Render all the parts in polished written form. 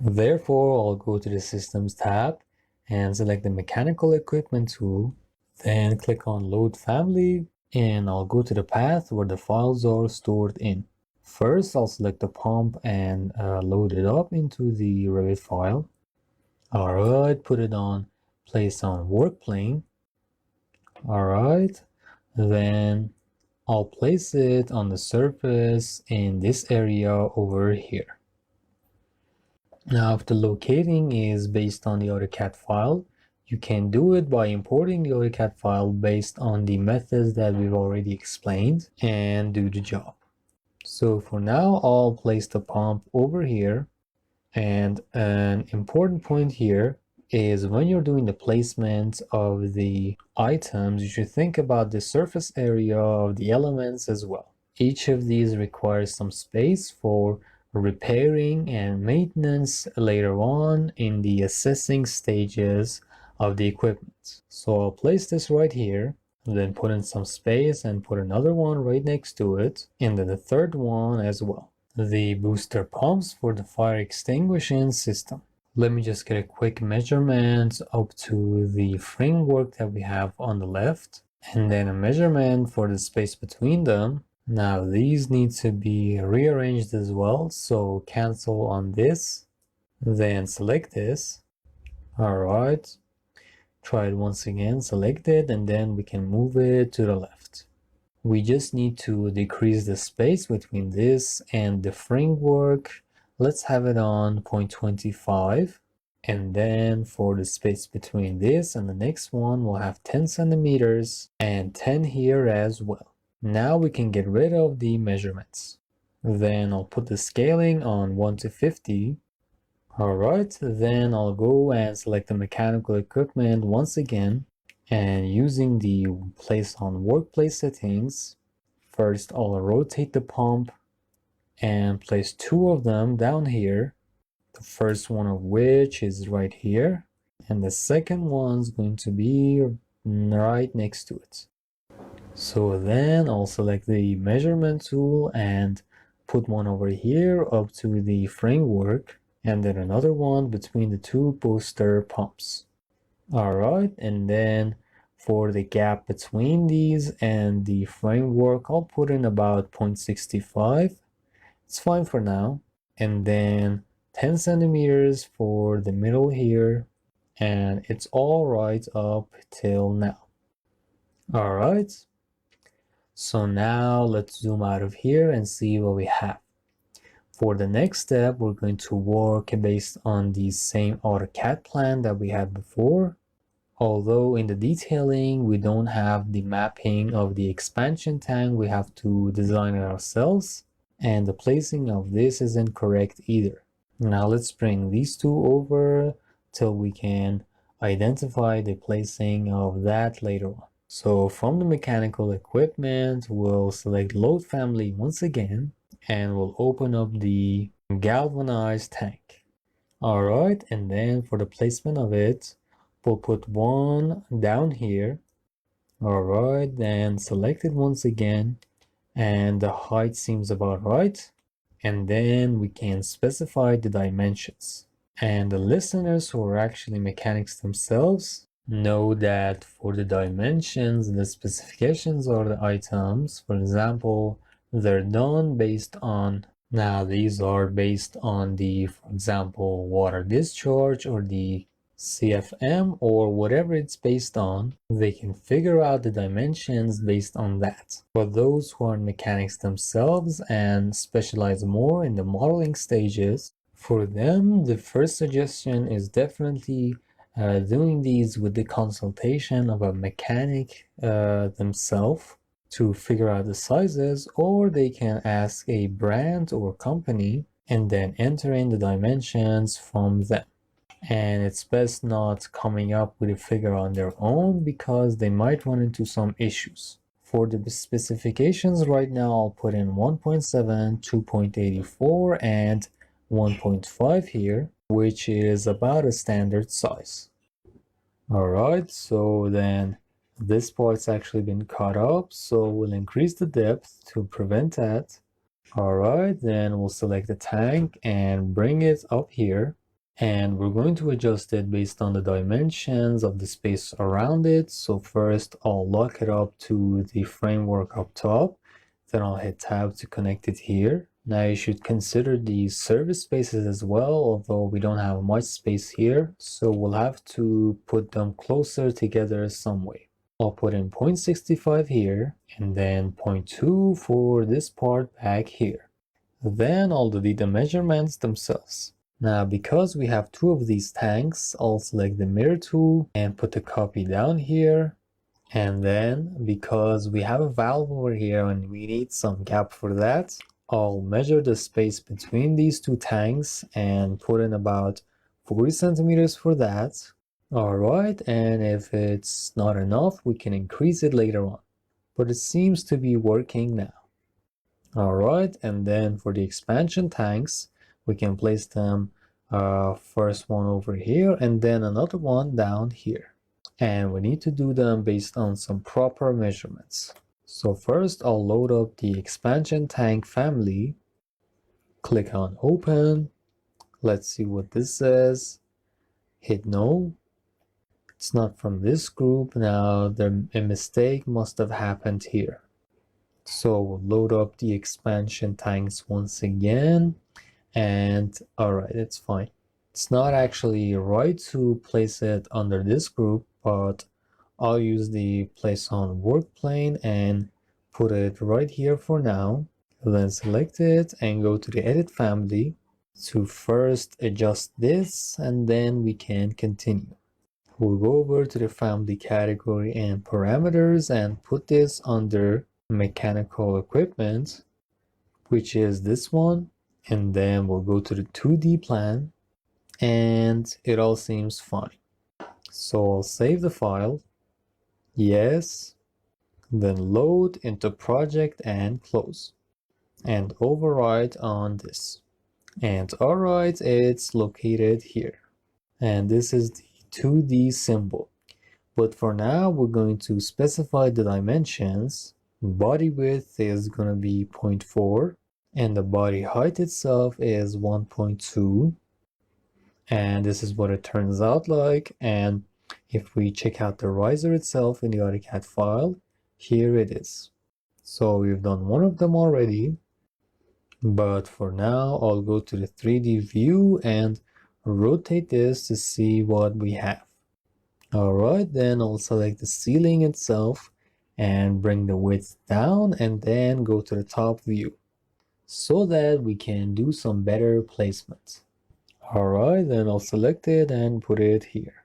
Therefore, I'll go to the Systems tab and select the Mechanical Equipment tool, then click on Load Family, and I'll go to the path where the files are stored in. First, I'll select the pump and load it up into the Revit file. Alright, put it on, place on work plane. Alright, then I'll place it on the surface in this area over here. Now, if the locating is based on the AutoCAD file, you can do it by importing the AutoCAD file based on the methods that we've already explained and do the job. So for now, I'll place the pump over here. And an important point here is when you're doing the placement of the items, you should think about the surface area of the elements as well. Each of these requires some space for repairing and maintenance later on in the assessing stages of the equipment. So I'll place this right here, then put in some space and put another one right next to it, and then the third one as well. The booster pumps for the fire extinguishing system. Let me just get a quick measurement up to the framework that we have on the left, and then a measurement for the space between them. Now these need to be rearranged as well, so cancel on this, then select this. Alright, try it once again, select it, and then we can move it to the left. We just need to decrease the space between this and the framework. Let's have it on 0.25. And then for the space between this and the next one, we'll have 10 centimeters and 10 here as well. Now we can get rid of the measurements. Then I'll put the scaling on 1 to 50. Alright, then I'll go and select the mechanical equipment once again. And using the place on workplace settings, first I'll rotate the pump and place two of them down here. The first one of which is right here. And the second one's going to be right next to it. So then I'll select the measurement tool and put one over here up to the framework, and then another one between the two booster pumps. Alright, and then for the gap between these and the framework, I'll put in about 0.65. It's fine for now. And then 10 centimeters for the middle here, and it's all right up till now. Alright. So now let's zoom out of here and see what we have. For the next step, we're going to work based on the same AutoCAD plan that we had before. Although in the detailing, we don't have the mapping of the expansion tank, we have to design it ourselves. And the placing of this isn't correct either. Now let's bring these two over till we can identify the placing of that later on. So from the mechanical equipment, we'll select load family once again, and we'll open up the galvanized tank. Alright, and then for the placement of it, we'll put one down here. Alright, then select it once again, and the height seems about right. And then we can specify the dimensions. And the listeners who are actually mechanics themselves know that for the dimensions, the specifications of the items, for example, they're done based on, now these are based on the, for example, water discharge or the CFM or whatever it's based on. They can figure out the dimensions based on that. For those who are mechanics themselves and specialize more in the modeling stages, for them, the first suggestion is definitely doing these with the consultation of a mechanic themselves to figure out the sizes, or they can ask a brand or company and then enter in the dimensions from them. And it's best not coming up with a figure on their own because they might run into some issues. For the specifications right now, I'll put in 1.7, 2.84, and 1.5 here, which is about a standard size. Alright, so then this part's actually been cut up, so we'll increase the depth to prevent that. Alright, then we'll select the tank and bring it up here. And we're going to adjust it based on the dimensions of the space around it. So first I'll lock it up to the framework up top, then I'll hit tab to connect it here. Now you should consider the service spaces as well, although we don't have much space here, so we'll have to put them closer together some way. I'll put in 0.65 here and then 0.2 for this part back here. Then I'll delete the measurements themselves. Now, because we have two of these tanks, I'll select the mirror tool and put the copy down here. And then, because we have a valve over here and we need some gap for that, I'll measure the space between these two tanks and put in about 40 centimeters for that. Alright, and if it's not enough, we can increase it later on. But it seems to be working now. Alright, and then for the expansion tanks, we can place them first one over here and then another one down here. And we need to do them based on some proper measurements. So first I'll load up the expansion tank family, click on open, let's see what this says, hit no. It's not from this group. Now a mistake must have happened here. So we'll load up the expansion tanks once again, and alright, it's fine. It's not actually right to place it under this group, but I'll use the place on work plane and put it right here for now. Then select it and go to the edit family to first adjust this, and then we can continue. We'll go over to the family category and parameters and put this under mechanical equipment, which is this one, and then we'll go to the 2D plan, and it all seems fine. So I'll save the file, yes, then load into project and close, and overwrite on this. And alright, it's located here, and this is the 2D symbol. But for now, we're going to specify the dimensions. Body width is going to be 0.4 and the body height itself is 1.2, and this is what it turns out like. And if we check out the riser itself in the AutoCAD file, here it is. So we've done one of them already, but for now I'll go to the 3D view and rotate this to see what we have. Alright, then I'll select the ceiling itself and bring the width down, and then go to the top view so that we can do some better placement. Alright, then I'll select it and put it here.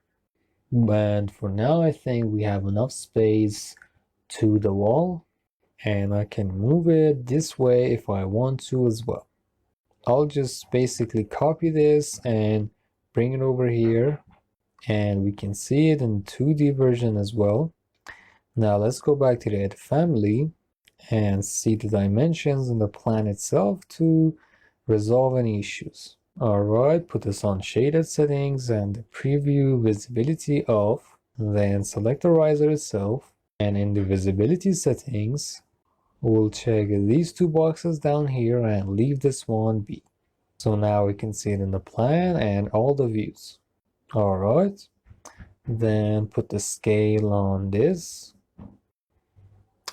And for now, I think we have enough space to the wall, and I can move it this way if I want to as well. I'll just basically copy this and bring it over here, and we can see it in 2D version as well. Now let's go back to the edit family and see the dimensions in the plan itself to resolve any issues. Alright, put this on shaded settings and the preview visibility off, then select the riser itself, and in the visibility settings we'll check these two boxes down here and leave this one be. So now we can see it in the plan and all the views. Alright, then put the scale on this.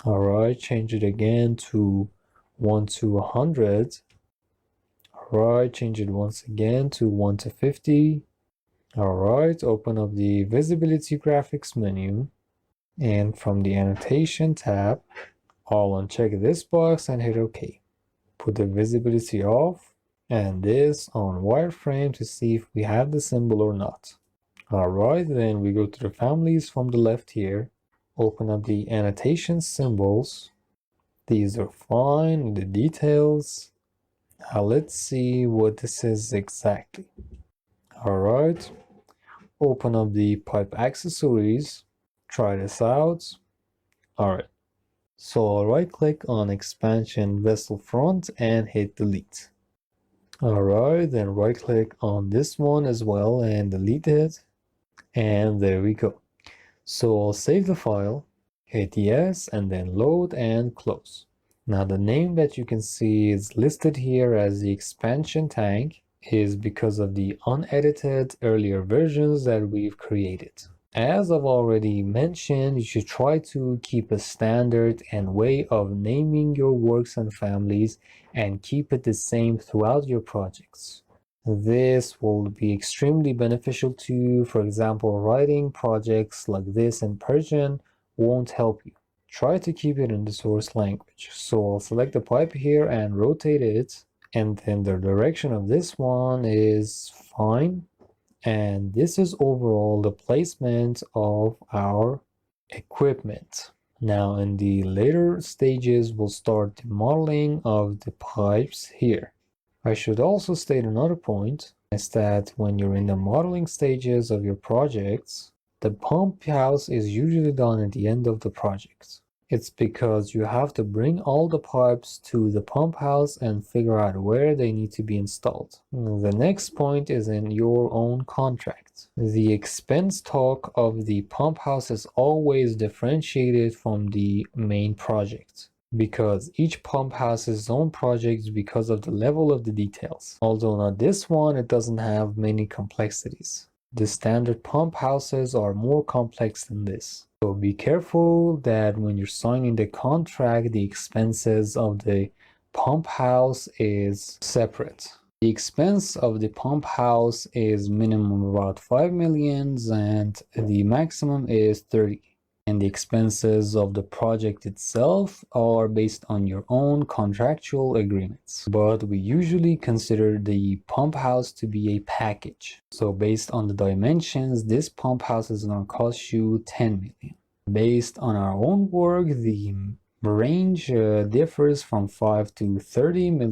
Alright, change it again to 1 to 100. Alright, change it once again to 1 to 50. Alright, open up the visibility graphics menu, and from the annotation tab, I'll uncheck this box and hit OK. Put the visibility off and this on wireframe to see if we have the symbol or not. Alright, then we go to the families from the left here, open up the annotation symbols. These are fine, the details. Now let's see what this is exactly. Alright, open up the pipe accessories, try this out. Alright, so I'll right click on expansion vessel front and hit delete. Alright, then right click on this one as well and delete it. And there we go. So I'll save the file, hit yes, and then load and close. Now the name that you can see is listed here as the expansion tank, is because of the unedited earlier versions that we've created. As I've already mentioned, you should try to keep a standard and way of naming your works and families and keep it the same throughout your projects. This will be extremely beneficial to you. For example, writing projects like this in Persian won't help you. Try to keep it in the source language. So I'll select the pipe here and rotate it, and then the direction of this one is fine. And this is overall the placement of our equipment. Now in the later stages, we'll start the modeling of the pipes here. I should also state another point is that when you're in the modeling stages of your projects, the pump house is usually done at the end of the project. It's because you have to bring all the pipes to the pump house and figure out where they need to be installed. The next point is in your own contract. The expense talk of the pump house is always differentiated from the main project, because each pump has its own projects because of the level of the details. Although not this one, it doesn't have many complexities. The standard pump houses are more complex than this. So be careful that when you're signing the contract, the expenses of the pump house is separate. The expense of the pump house is minimum about 5 million and the maximum is 30. And the expenses of the project itself are based on your own contractual agreements. But we usually consider the pump house to be a package. So based on the dimensions, this pump house is going to cost you 10 million. Based on our own work, the range differs from 5 to 30 million.